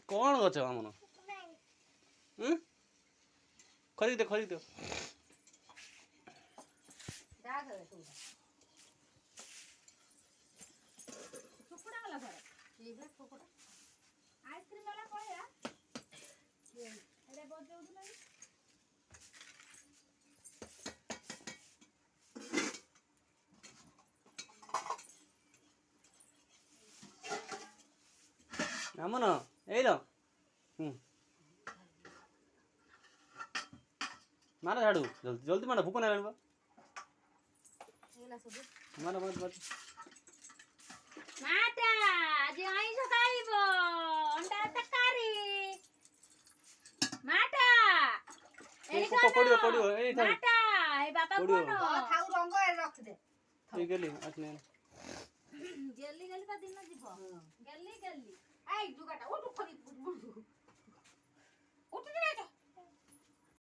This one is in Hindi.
कौन गछ आमन खरीद खरीद आइसक्रीम वाला पड़ेगा एरे बजे उठला आमन ए लो मारा झाड़ू जल्दी जल्दी मारा भूख नहीं लगेगा मारा मत मत माटा आज आइसो खाइबो अंडा तकारी माटा पड़ियो पड़ियो ए माटा ए बाबा कोन थाउ रंग रख दे ठीक गेली असने गेली गेली का दिन जीव गेली गेली